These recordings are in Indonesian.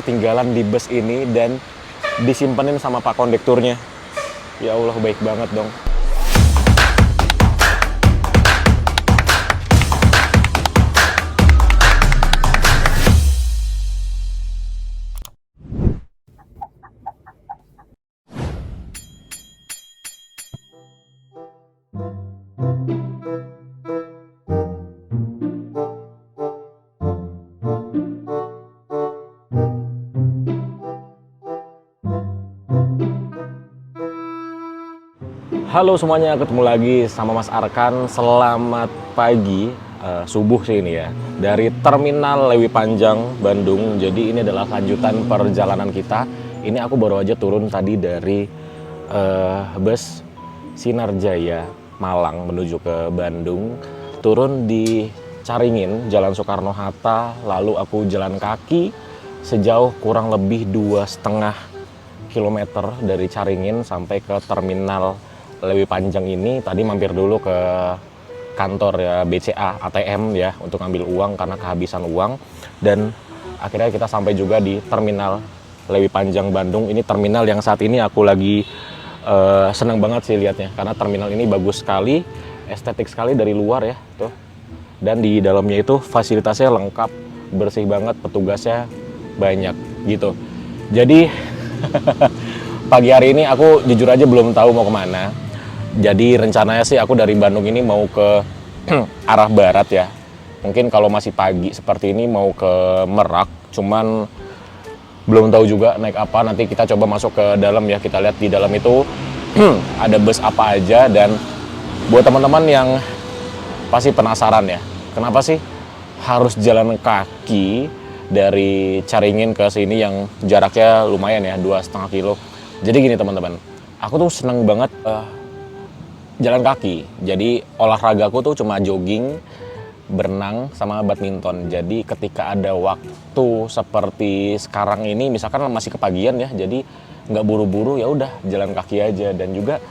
Ketinggalan di bus ini dan disimpenin sama Pak Kondekturnya. Ya Allah, baik banget dong. Halo semuanya, ketemu lagi sama Mas Arkan. Selamat pagi, subuh sih ini ya. Dari Terminal Lewi Panjang, Bandung. Jadi ini adalah lanjutan perjalanan kita. Ini aku baru aja turun tadi dari bus Sinar Jaya Malang menuju ke Bandung. Turun di Caringin, Jalan Soekarno-Hatta. Lalu aku jalan kaki sejauh kurang lebih 2,5 kilometer dari Caringin sampai ke Terminal Lewi Panjang ini. Tadi mampir dulu ke kantor ya, BCA ATM ya, untuk ambil uang karena kehabisan uang. Dan akhirnya kita sampai juga di Terminal Lewi Panjang Bandung. Ini terminal yang saat ini aku lagi senang banget sih lihatnya, karena terminal ini bagus sekali, estetik sekali dari luar ya tuh. Dan di dalamnya itu fasilitasnya lengkap, bersih banget, petugasnya banyak gitu. Jadi pagi hari ini aku jujur aja belum tahu mau kemana. Jadi rencananya sih aku dari Bandung ini mau ke arah barat ya. Mungkin kalau masih pagi seperti ini mau ke Merak. Cuman belum tahu juga naik apa. Nanti kita coba masuk ke dalam ya. Kita lihat di dalam itu ada bus apa aja. Dan buat teman-teman yang pasti penasaran ya, kenapa sih harus jalan kaki dari Caringin ke sini yang jaraknya lumayan ya, 2,5 kilo. Jadi gini teman-teman, aku tuh seneng banget jalan kaki. Jadi olahragaku tuh cuma jogging, berenang, sama badminton. Jadi ketika ada waktu seperti sekarang ini, misalkan masih kepagian ya, jadi nggak buru-buru, ya udah jalan kaki aja. Dan juga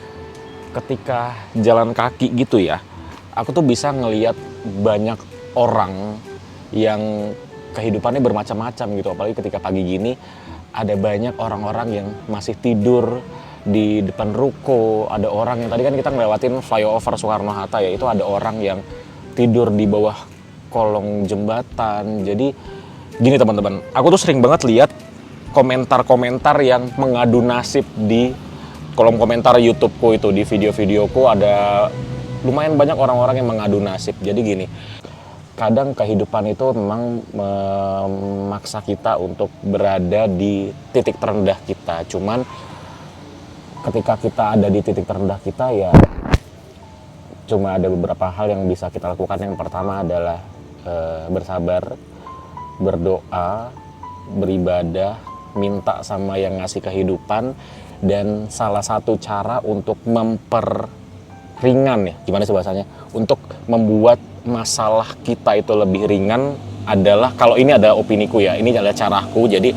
ketika jalan kaki gitu ya, aku tuh bisa ngelihat banyak orang yang kehidupannya bermacam-macam gitu. Apalagi ketika pagi gini, ada banyak orang-orang yang masih tidur di depan ruko. Ada orang yang tadi kan kita ngelewatin flyover Soekarno-Hatta ya, itu ada orang yang tidur di bawah kolong jembatan. Jadi gini teman-teman, aku tuh sering banget lihat komentar-komentar yang mengadu nasib di kolom komentar YouTubeku itu, di video-videoku ada lumayan banyak orang-orang yang mengadu nasib. Jadi gini, kadang kehidupan itu memang memaksa kita untuk berada di titik terendah kita. Cuman ketika kita ada di titik terendah kita ya, cuma ada beberapa hal yang bisa kita lakukan. Yang pertama adalah bersabar, berdoa, beribadah, minta sama yang ngasih kehidupan. Dan salah satu cara untuk memperringan ya, gimana sih bahasanya, untuk membuat masalah kita itu lebih ringan adalah, kalau ini ada opiniku ya, ini adalah caraku. Jadi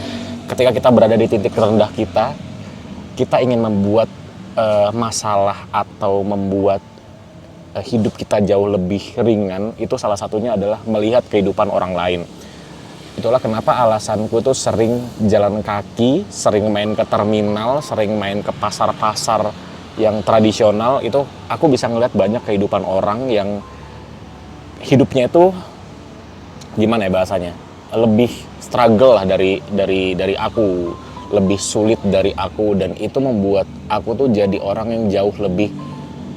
ketika kita berada di titik terendah kita ingin membuat masalah atau membuat hidup kita jauh lebih ringan, itu salah satunya adalah melihat kehidupan orang lain. Itulah kenapa alasanku tuh sering jalan kaki, sering main ke terminal, sering main ke pasar-pasar yang tradisional. Itu aku bisa ngeliat banyak kehidupan orang yang hidupnya itu gimana ya bahasanya, lebih struggle lah dari aku, lebih sulit dari aku. Dan itu membuat aku tuh jadi orang yang jauh lebih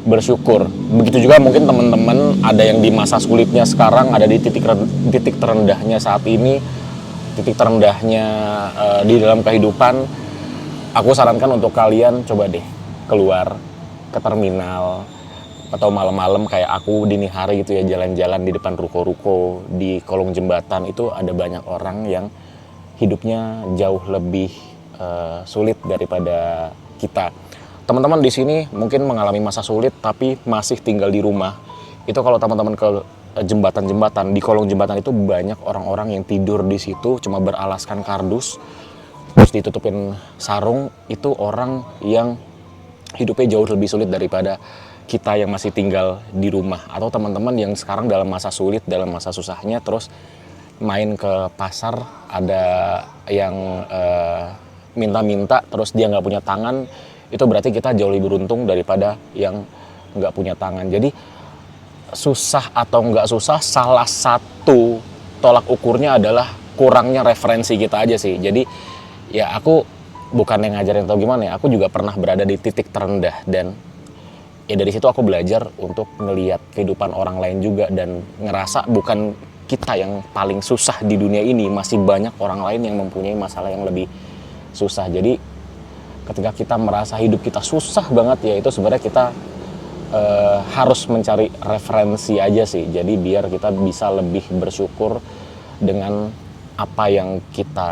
bersyukur. Begitu juga mungkin teman-teman ada yang di masa sulitnya sekarang, ada di titik terendahnya saat ini, titik terendahnya di dalam kehidupan. Aku sarankan untuk kalian coba deh keluar ke terminal atau malam-malam kayak aku dini hari gitu ya, jalan-jalan di depan ruko-ruko, di kolong jembatan. Itu ada banyak orang yang hidupnya jauh lebih sulit daripada kita. Teman-teman di sini mungkin mengalami masa sulit tapi masih tinggal di rumah. Itu kalau teman-teman ke jembatan-jembatan, di kolong jembatan itu banyak orang-orang yang tidur di situ cuma beralaskan kardus, terus ditutupin sarung. Itu orang yang hidupnya jauh lebih sulit daripada kita yang masih tinggal di rumah. Atau teman-teman yang sekarang dalam masa sulit, dalam masa susahnya, terus main ke pasar, ada yang minta-minta terus dia nggak punya tangan, itu berarti kita jauh lebih beruntung daripada yang nggak punya tangan. Jadi susah atau nggak susah, salah satu tolak ukurnya adalah kurangnya referensi kita aja sih. Jadi ya aku bukan yang ngajarin atau gimana ya, aku juga pernah berada di titik terendah, dan ya dari situ aku belajar untuk ngelihat kehidupan orang lain juga dan ngerasa bukan kita yang paling susah di dunia ini, masih banyak orang lain yang mempunyai masalah yang lebih susah. Jadi ketika kita merasa hidup kita susah banget, ya itu sebenarnya kita harus mencari referensi aja sih. Jadi biar kita bisa lebih bersyukur dengan apa yang kita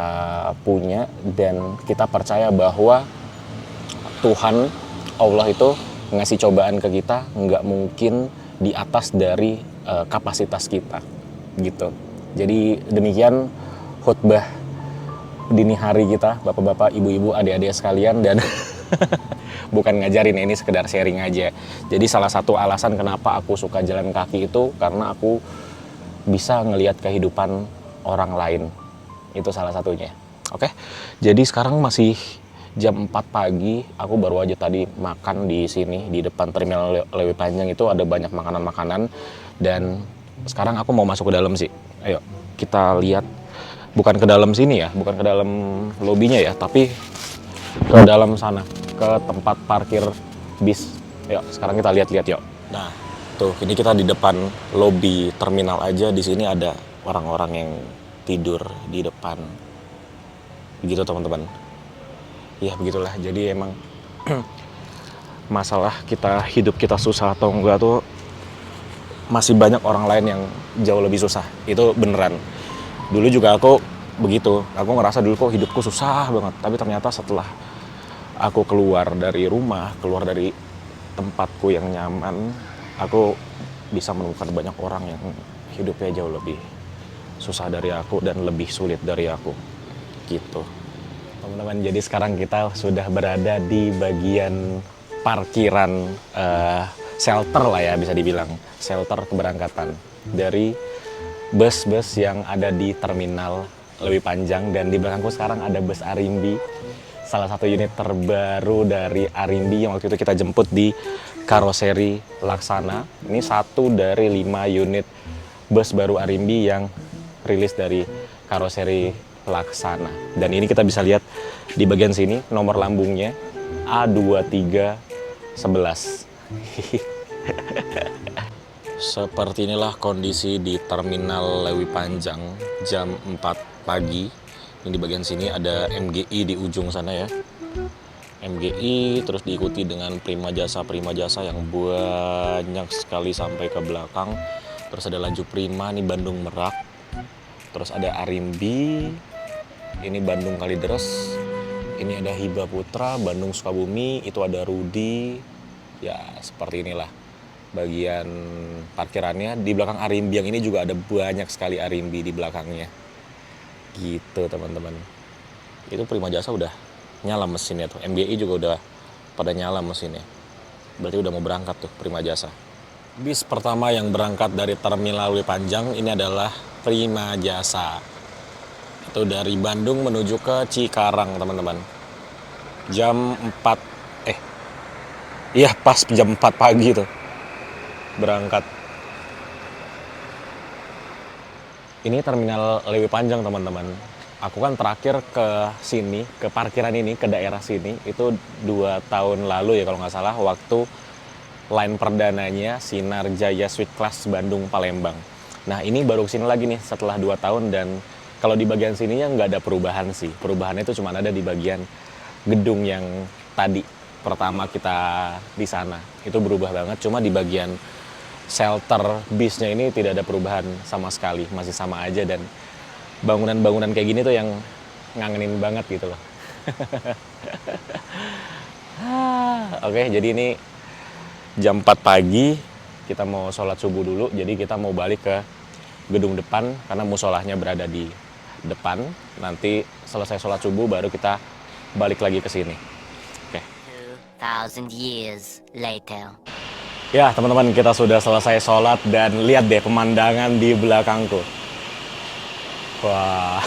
punya, dan kita percaya bahwa Tuhan, Allah itu ngasih cobaan ke kita nggak mungkin di atas dari kapasitas kita gitu. Jadi demikian khutbah dini hari kita, bapak-bapak, ibu-ibu, adik-adik sekalian, dan bukan ngajarin, ini sekedar sharing aja. Jadi salah satu alasan kenapa aku suka jalan kaki itu karena aku bisa ngelihat kehidupan orang lain. Itu salah satunya. Oke. Jadi sekarang masih jam 4 pagi, aku baru aja tadi makan di sini di depan Terminal Lewi Panjang. Itu ada banyak makanan-makanan, dan sekarang aku mau masuk ke dalam sih. Ayo kita lihat, bukan ke dalam sini ya, bukan ke dalam lobinya ya, tapi ke dalam sana, ke tempat parkir bis. Yuk, sekarang kita lihat-lihat yuk. Nah, tuh ini kita di depan lobi terminal aja. Di sini ada orang-orang yang tidur di depan. Begitu teman-teman. Ya begitulah. Jadi emang masalah hidup kita susah atau enggak tuh masih banyak orang lain yang jauh lebih susah. Itu beneran. Dulu juga aku begitu. Aku ngerasa dulu kok hidupku susah banget. Tapi ternyata setelah aku keluar dari rumah, keluar dari tempatku yang nyaman, aku bisa menemukan banyak orang yang hidupnya jauh lebih susah dari aku dan lebih sulit dari aku. Gitu. Teman-teman, jadi sekarang kita sudah berada di bagian parkiran shelter lah ya, bisa dibilang. Shelter keberangkatan dari bus-bus yang ada di Terminal Lewi Panjang. Dan di belakangku sekarang ada bus Arimbi, salah satu unit terbaru dari Arimbi yang waktu itu kita jemput di Karoseri Laksana. Ini satu dari 5 unit bus baru Arimbi yang rilis dari Karoseri Laksana. Dan ini kita bisa lihat di bagian sini nomor lambungnya A2311. Seperti inilah kondisi di Terminal Lewi Panjang jam 4 pagi. Ini di bagian sini ada MGI di ujung sana ya. MGI terus diikuti dengan Prima Jasa yang banyak sekali sampai ke belakang. Terus ada laju Prima, ini Bandung Merak. Terus ada Arimbi, ini Bandung Kalideres. Ini ada Hiba Putra, Bandung Sukabumi, itu ada Rudi. Ya, seperti inilah bagian parkirannya. Di belakang Arimbi yang ini juga ada banyak sekali Arimbi di belakangnya. Gitu teman-teman. Itu Prima Jasa udah nyala mesinnya tuh. MGI juga udah pada nyala mesinnya. Berarti udah mau berangkat tuh Prima Jasa. Bis pertama yang berangkat dari Terminal Lewi Panjang ini adalah Prima Jasa. Itu dari Bandung menuju ke Cikarang teman-teman. Jam 4 iya pas jam 4 pagi tuh berangkat. Ini Terminal Lewi Panjang teman-teman. Aku kan terakhir ke sini, ke parkiran ini, ke daerah sini itu 2 tahun lalu ya kalau nggak salah, waktu line perdananya Sinar Jaya Sweet Class Bandung Palembang. Nah ini baru kesini lagi nih setelah 2 tahun, dan kalau di bagian sininya nggak ada perubahan sih. Perubahannya itu cuma ada di bagian gedung yang tadi pertama kita di sana. Itu berubah banget, cuma di bagian shelter bisnya ini tidak ada perubahan sama sekali, masih sama aja. Dan bangunan-bangunan kayak gini tuh yang ngangenin banget gitu loh. Oke, jadi ini jam 4 pagi, kita mau sholat subuh dulu, jadi kita mau balik ke gedung depan karena musolahnya berada di depan. Nanti selesai sholat subuh baru kita balik lagi ke sini. Oke. 2,000 years later. Ya teman-teman, kita sudah selesai sholat dan lihat deh pemandangan di belakangku. Wah,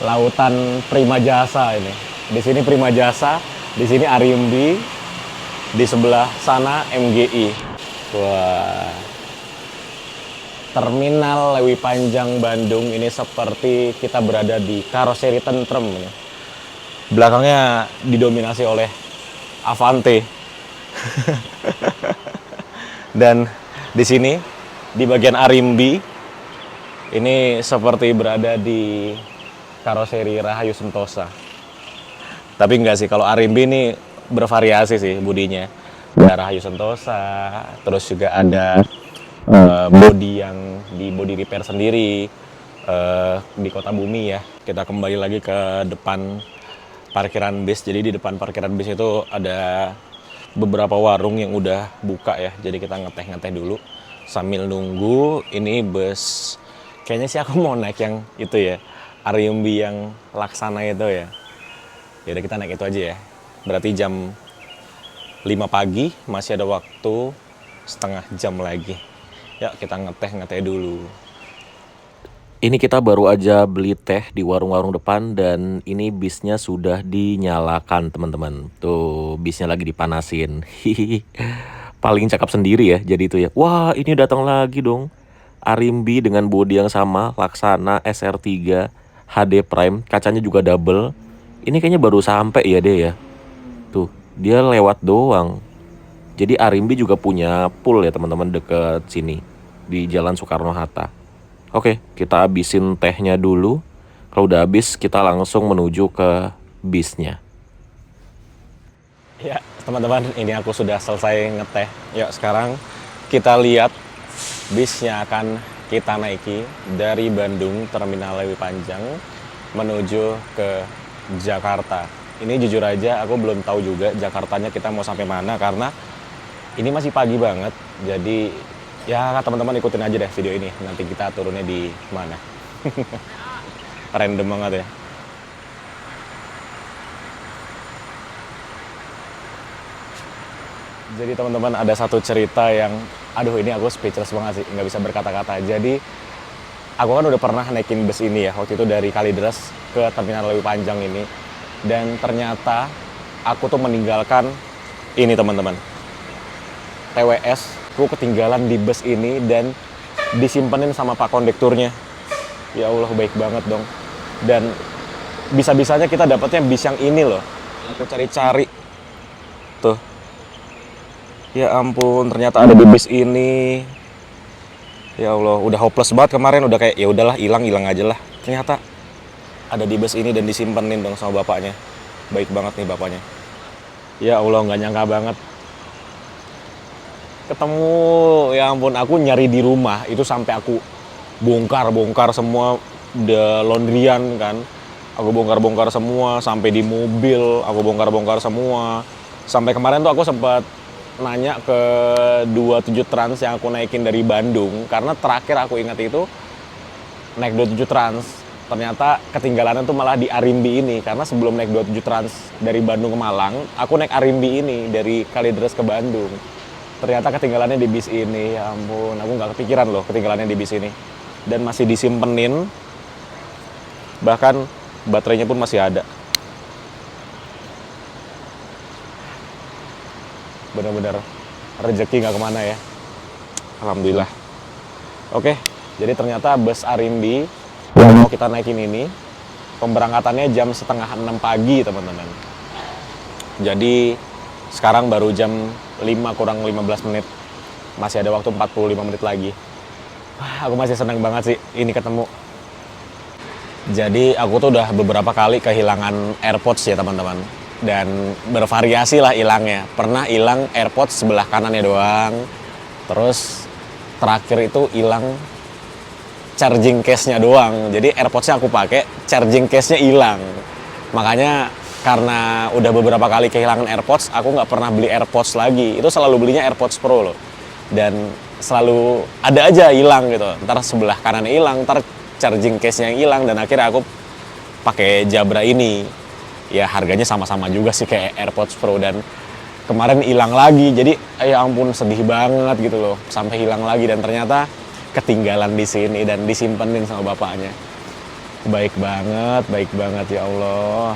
lautan prima jasa ini. Di sini prima jasa, di sini Arimbi, di sebelah sana MGI. Wah, Terminal Lewi Panjang Bandung ini seperti kita berada di karoseri tentrem. Belakangnya didominasi oleh Avante. Dan di sini, di bagian Arimbi, ini seperti berada di karoseri Rahayu Sentosa. Tapi enggak sih, kalau Arimbi ini bervariasi sih budinya. Ada Rahayu Sentosa, terus juga ada body yang di body repair sendiri di Kota Bumi ya. Kita kembali lagi ke depan parkiran bis. Jadi di depan parkiran bis itu ada beberapa warung yang udah buka ya. Jadi kita ngeteh-ngeteh dulu sambil nunggu ini bus. Kayaknya sih aku mau naik yang itu ya, Arimbi yang Laksana itu ya. Ya udah kita naik itu aja ya. Berarti jam 5 pagi, masih ada waktu setengah jam lagi. Ya kita ngeteh dulu. Ini kita baru aja beli teh di warung-warung depan dan ini bisnya sudah dinyalakan teman-teman. Tuh bisnya lagi dipanasin. Paling cakep sendiri ya jadi itu ya. Wah ini datang lagi dong. Arimbi dengan bodi yang sama, Laksana SR3 HD Prime, kacanya juga double. Ini kayaknya baru sampai ya deh ya. Tuh dia lewat doang. Jadi Arimbi juga punya pool ya teman-teman deket sini di Jalan Soekarno-Hatta. Oke, kita habisin tehnya dulu. Kalau udah habis, kita langsung menuju ke bisnya. Ya, teman-teman, ini aku sudah selesai ngeteh. Yuk, sekarang kita lihat bisnya akan kita naiki dari Bandung Terminal Lewi Panjang menuju ke Jakarta. Ini jujur aja, aku belum tahu juga Jakartanya kita mau sampai mana karena ini masih pagi banget, jadi ya teman-teman ikutin aja deh video ini. Nanti kita turunnya di mana. Random banget ya. Jadi teman-teman ada satu cerita yang, aduh ini aku speechless banget sih, nggak bisa berkata-kata. Jadi aku kan udah pernah naikin bus ini ya, waktu itu dari Kalideres ke Terminal Lewi Panjang ini. Dan ternyata aku tuh meninggalkan ini teman-teman. TWS, aku ketinggalan di bus ini dan disimpenin sama pak kondekturnya. Ya Allah baik banget dong. Dan bisa-bisanya kita dapatnya bis yang ini loh. Aku cari-cari. Tuh. Ya ampun, ternyata ada di bis ini. Ya Allah, udah hopeless banget kemarin, udah kayak ya udahlah hilang aja lah. Ternyata ada di bus ini dan disimpenin dong sama bapaknya. Baik banget nih bapaknya. Ya Allah, nggak nyangka banget. Ketemu, ya ampun, aku nyari di rumah itu sampai aku bongkar semua udah laundryan kan. Aku bongkar semua sampai di mobil, aku bongkar semua. Sampai kemarin tuh aku sempat nanya ke 27 Trans yang aku naikin dari Bandung karena terakhir aku ingat itu naik 27 Trans. Ternyata ketinggalannya tuh malah di Arimbi ini karena sebelum naik 27 Trans dari Bandung ke Malang, aku naik Arimbi ini dari Kalideres ke Bandung. Ternyata ketinggalannya di bis ini, ya ampun, aku nggak kepikiran loh ketinggalannya di bis ini. Dan masih disimpenin, bahkan baterainya pun masih ada. Bener-bener rezeki nggak kemana ya. Alhamdulillah. Oke, jadi ternyata bus Arimbi yang mau kita naikin ini, pemberangkatannya jam setengah 6 pagi teman-teman. Jadi sekarang baru jam 5 kurang 15 menit. Masih ada waktu 45 menit lagi. Wah, aku masih senang banget sih ini ketemu. Jadi aku tuh udah beberapa kali kehilangan AirPods ya teman-teman. Dan bervariasi lah hilangnya. Pernah hilang AirPods sebelah kanannya doang. Terus terakhir itu hilang charging case-nya doang. Jadi AirPods-nya aku pakai, charging case-nya hilang. Makanya karena udah beberapa kali kehilangan AirPods, aku nggak pernah beli AirPods lagi. Itu selalu belinya AirPods Pro loh. Dan selalu ada aja hilang gitu. Ntar sebelah kanannya hilang, ntar charging case-nya yang hilang. Dan akhirnya aku pakai Jabra ini. Ya harganya sama-sama juga sih kayak AirPods Pro. Dan kemarin hilang lagi. Jadi ya ampun sedih banget gitu loh. Sampai hilang lagi dan ternyata ketinggalan di sini dan disimpenin sama bapaknya. Baik banget ya Allah.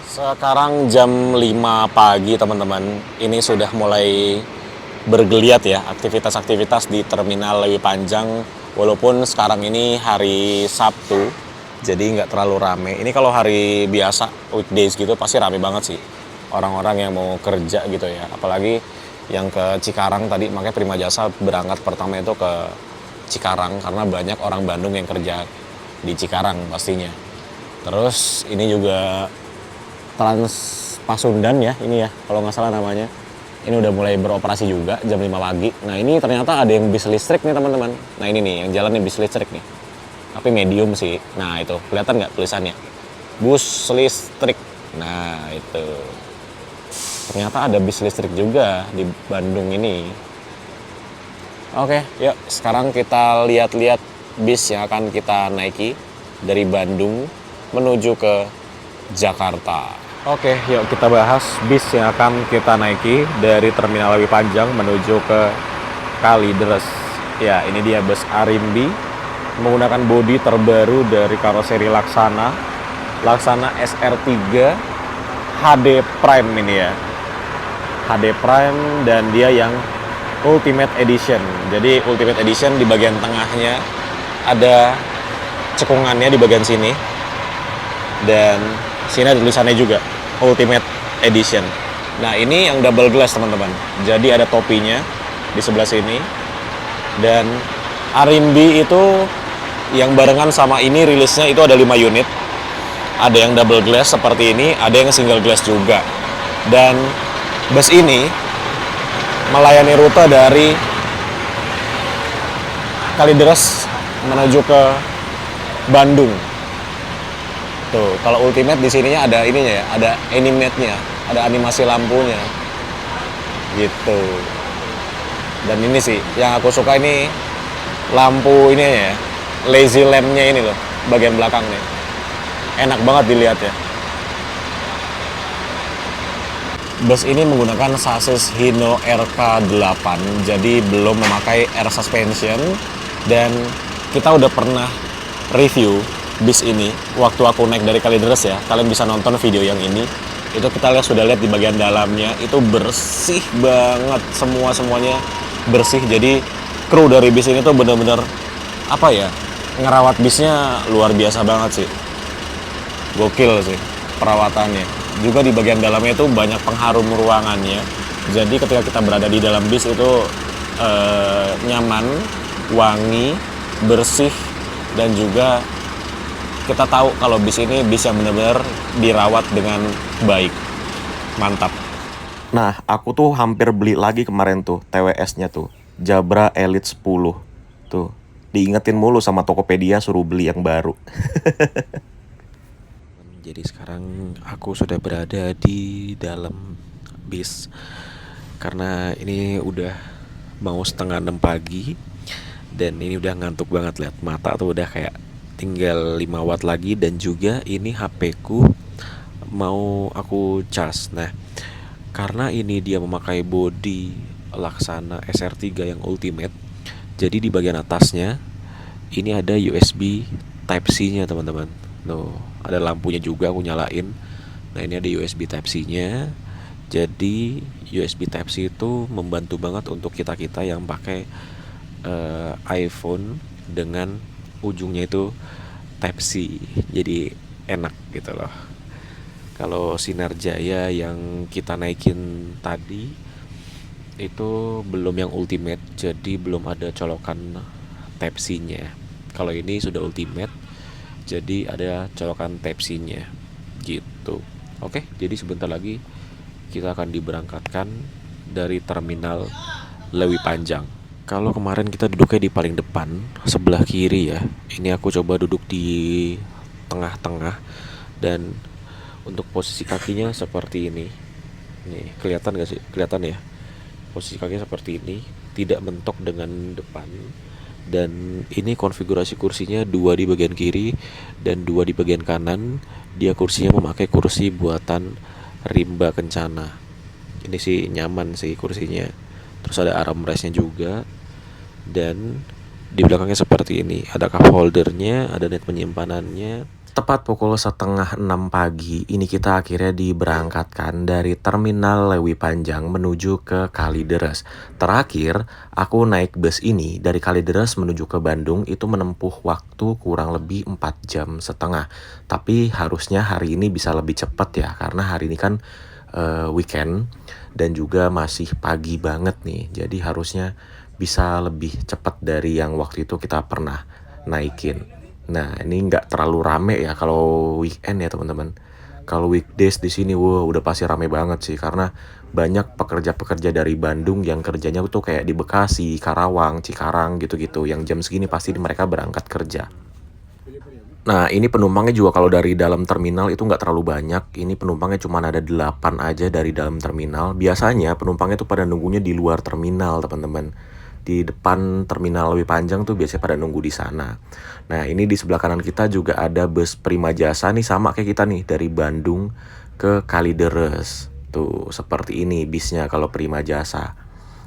Sekarang jam 5 pagi teman-teman. Ini sudah mulai bergeliat ya aktivitas-aktivitas di Terminal Lewi Panjang. Walaupun sekarang ini hari Sabtu, jadi nggak terlalu rame. Ini kalau hari biasa, weekdays gitu pasti rame banget sih. Orang-orang yang mau kerja gitu ya. Apalagi yang ke Cikarang tadi, makanya Prima Jasa berangkat pertama itu ke Cikarang. Karena banyak orang Bandung yang kerja di Cikarang pastinya. Terus ini juga Trans Pasundan ya, ini ya kalau nggak salah namanya. Ini udah mulai beroperasi juga jam 5 pagi. Nah ini ternyata ada yang bis listrik nih teman-teman. Nah ini nih yang jalan nih bis listrik nih. Tapi medium sih. Nah itu kelihatan nggak tulisannya? Bus listrik. Nah itu. Ternyata ada bis listrik juga di Bandung ini. Oke, yuk sekarang kita lihat-lihat bis yang akan kita naiki dari Bandung menuju ke Jakarta. Oke, yuk kita bahas bis yang akan kita naiki dari Terminal Lewi Panjang menuju ke Kalideres. Ya, ini dia bus Arimbi menggunakan bodi terbaru dari karoseri Laksana SR3 HD Prime ini ya. HD Prime dan dia yang Ultimate Edition. Jadi Ultimate Edition di bagian tengahnya ada cekungannya di bagian sini. Dan sini ada tulisannya juga Ultimate Edition. Nah ini yang double glass teman-teman. Jadi ada topinya di sebelah sini. Dan Arimbi itu yang barengan sama ini rilisnya itu ada 5 unit. Ada yang double glass seperti ini, ada yang single glass juga. Dan bus ini melayani rute dari Kalideres menuju ke Bandung. Tuh, kalau Ultimate di sininya ada ininya ya, ada animate-nya, ada animasi lampunya. Gitu. Dan ini sih yang aku suka ini lampu ini ya, lazy lamp-nya ini loh, bagian belakang nih. Enak banget dilihat ya. Bus ini menggunakan sasis Hino RK8, jadi belum memakai air suspension. Dan kita udah pernah review bis ini waktu aku naik dari Kalideres ya. Kalian bisa nonton video yang ini. Itu kita sudah lihat di bagian dalamnya itu bersih banget, semuanya bersih. Jadi kru dari bis ini tuh bener-bener apa ya, ngerawat bisnya luar biasa banget sih. Gokil sih perawatannya. Juga di bagian dalamnya itu banyak pengharum ruangannya. Jadi ketika kita berada di dalam bis itu nyaman, wangi, bersih, dan juga kita tahu kalau bis ini bis yang benar-benar dirawat dengan baik. Mantap. Nah, aku tuh hampir beli lagi kemarin tuh TWS-nya tuh. Jabra Elite 10. Tuh, diingetin mulu sama Tokopedia suruh beli yang baru. Jadi sekarang aku sudah berada di dalam bis. Karena ini udah mau 5:30 pagi. Dan ini udah ngantuk banget, lihat mata tuh udah kayak tinggal 5 watt lagi. Dan juga ini HP ku mau aku cas. Nah, karena ini dia memakai bodi Laksana SR3 yang Ultimate, jadi di bagian atasnya ini ada USB Type-C nya teman-teman. Loh, ada lampunya juga aku nyalain. Nah ini ada USB Type-C nya. Jadi USB Type-C itu membantu banget untuk kita-kita yang pakai iPhone dengan ujungnya itu Type-C. Jadi enak gitu loh. Kalau Sinar Jaya yang kita naikin tadi itu belum yang Ultimate, jadi belum ada colokan Type-C nya. Kalau ini sudah Ultimate, jadi ada colokan Type-C nya gitu. Oke, jadi sebentar lagi kita akan diberangkatkan dari Terminal Lewi Panjang. Kalau kemarin kita duduknya di paling depan sebelah kiri ya, ini aku coba duduk di tengah-tengah. Dan untuk posisi kakinya seperti ini. Nih, kelihatan gak sih? Kelihatan ya? Posisi kakinya seperti ini, tidak mentok dengan depan. Dan ini konfigurasi kursinya 2 di bagian kiri dan 2 di bagian kanan. Dia kursinya memakai kursi buatan Rimba Kencana. Ini sih nyaman sih kursinya. Terus ada armrestnya juga. Dan di belakangnya seperti ini, ada cup holdernya, ada net penyimpanannya. Tepat pukul setengah 6 pagi, ini kita akhirnya diberangkatkan dari Terminal Lewi Panjang menuju ke Kalideres. Terakhir, aku naik bus ini dari Kalideres menuju ke Bandung itu menempuh waktu kurang lebih 4,5 jam. Tapi harusnya hari ini bisa lebih cepat ya, karena hari ini kan weekend dan juga masih pagi banget nih. Jadi harusnya bisa lebih cepat dari yang waktu itu kita pernah naikin. Nah, ini nggak terlalu rame ya kalau weekend ya teman-teman. Kalau weekdays di sini, wow, udah pasti rame banget sih karena banyak pekerja-pekerja dari Bandung yang kerjanya tuh kayak di Bekasi, Karawang, Cikarang gitu-gitu. Yang jam segini pasti mereka berangkat kerja. Nah, ini penumpangnya juga kalau dari dalam terminal itu nggak terlalu banyak. Ini penumpangnya cuma ada 8 aja dari dalam terminal. Biasanya penumpangnya tuh pada nunggunya di luar terminal, teman-teman. Di depan terminal Lewi Panjang tuh biasanya pada nunggu di sana. Nah, ini di sebelah kanan kita juga ada bus Prima Jasa nih, sama kayak kita nih, dari Bandung ke Kalideres. Tuh, seperti ini bisnya kalau Prima Jasa.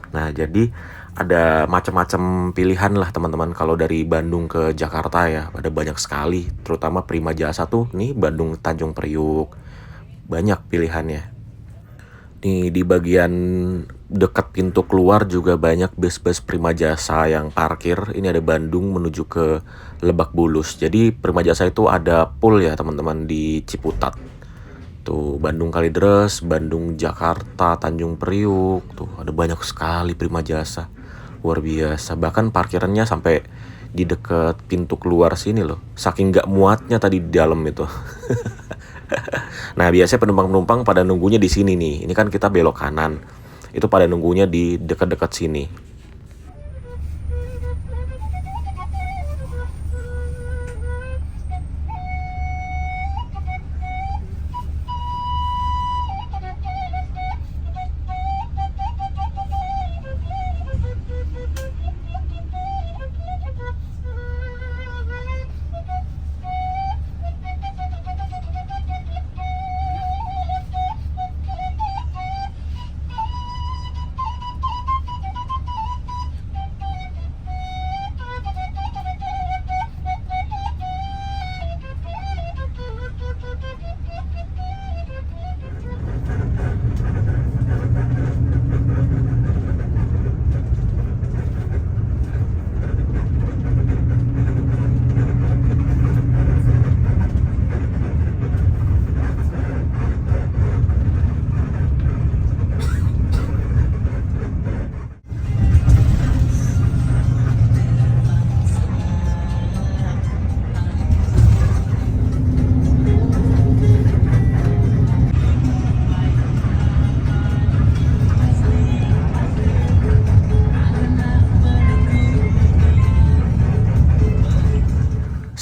Nah, jadi ada macam-macam pilihan lah teman-teman kalau dari Bandung ke Jakarta ya. Ada banyak sekali, terutama Prima Jasa tuh nih Bandung Tanjung Priuk. Banyak pilihannya. Nih di bagian dekat pintu keluar juga banyak bus-bus Prima Jasa yang parkir. Ini ada Bandung menuju ke Lebak Bulus. Jadi Prima Jasa itu ada pool ya teman-teman di Ciputat. Tuh Bandung Kalideres, Bandung Jakarta, Tanjung Priuk. Tuh ada banyak sekali Prima Jasa. Luar biasa. Bahkan parkirannya sampai di dekat pintu keluar sini loh. Saking gak muatnya tadi di dalam itu. Nah, biasanya penumpang-penumpang pada nunggunya di sini nih. Ini kan kita belok kanan. Itu pada nunggunya di dekat-dekat sini.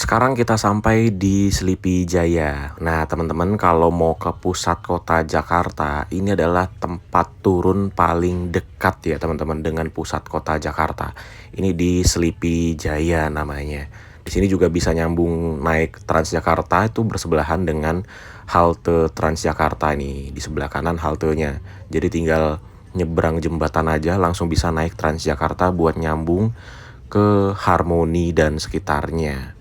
Sekarang kita sampai di Selipi Jaya. Nah, teman-teman kalau mau ke pusat kota Jakarta, ini adalah tempat turun paling dekat ya, teman-teman, dengan pusat kota Jakarta. Ini di Selipi Jaya namanya. Di sini juga bisa nyambung naik Transjakarta, itu bersebelahan dengan halte Transjakarta nih. Di sebelah kanan haltenya. Jadi tinggal nyebrang jembatan aja langsung bisa naik Transjakarta buat nyambung ke Harmoni dan sekitarnya.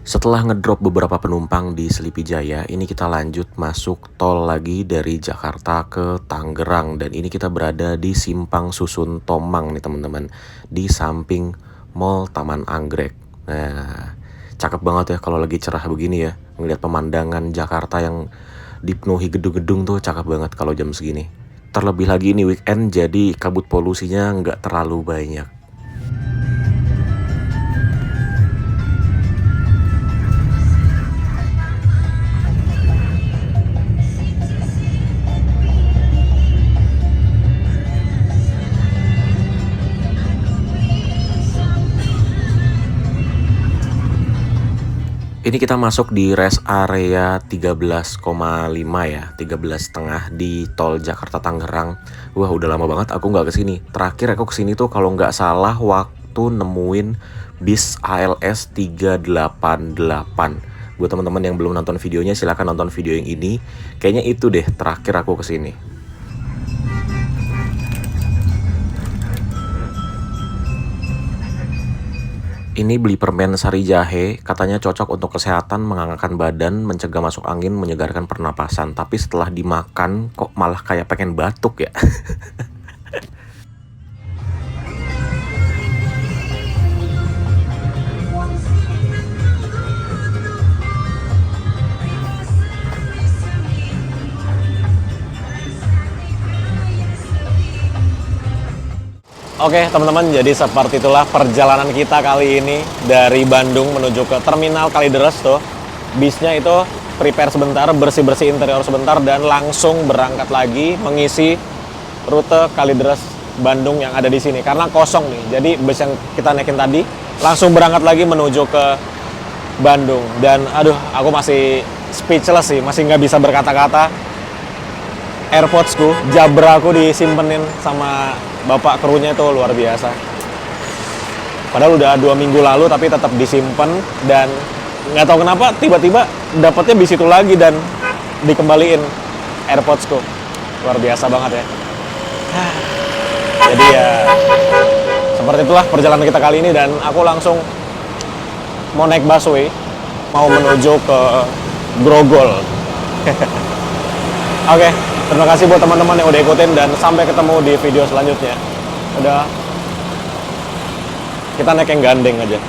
Setelah ngedrop beberapa penumpang di Selipi Jaya, ini kita lanjut masuk tol lagi dari Jakarta ke Tangerang. Dan ini kita berada di Simpang Susun Tomang nih teman-teman, di samping Mall Taman Anggrek. Nah, cakep banget ya kalau lagi cerah begini ya, ngeliat pemandangan Jakarta yang dipenuhi gedung-gedung tuh cakep banget kalau jam segini. Terlebih lagi ini weekend, jadi kabut polusinya nggak terlalu banyak. Ini kita masuk di rest area 13,5 ya, 13,5 di tol Jakarta Tangerang. Wah, udah lama banget aku nggak kesini. Terakhir aku kesini tuh kalau nggak salah waktu nemuin bis ALS 388. Buat teman-teman yang belum nonton videonya, silahkan nonton video yang ini. Kayaknya itu deh terakhir aku kesini. Ini beli permen sari jahe, katanya cocok untuk kesehatan, menghangatkan badan, mencegah masuk angin, menyegarkan pernapasan. Tapi setelah dimakan kok malah kayak pengen batuk ya. Oke teman-teman, jadi seperti itulah perjalanan kita kali ini dari Bandung menuju ke Terminal Kalideres tuh. Bisnya itu prepare sebentar, bersih-bersih interior sebentar, dan langsung berangkat lagi mengisi rute Kalideres Bandung yang ada di sini. Karena kosong nih, jadi bus yang kita naikin tadi langsung berangkat lagi menuju ke Bandung. Dan aduh, aku masih speechless sih, masih nggak bisa berkata-kata. AirPods-ku, Jabra aku disimpenin sama bapak krunya itu luar biasa. Padahal udah 2 minggu lalu tapi tetap disimpan, dan nggak tahu kenapa tiba-tiba dapetnya di situ lagi dan dikembaliin AirPods-ku. Luar biasa banget ya. Jadi ya seperti itulah perjalanan kita kali ini, dan aku langsung mau naik busway mau menuju ke Grogol. Oke, terima kasih buat teman-teman yang udah ikutin, dan sampai ketemu di video selanjutnya. Udah, kita naik yang gandeng aja.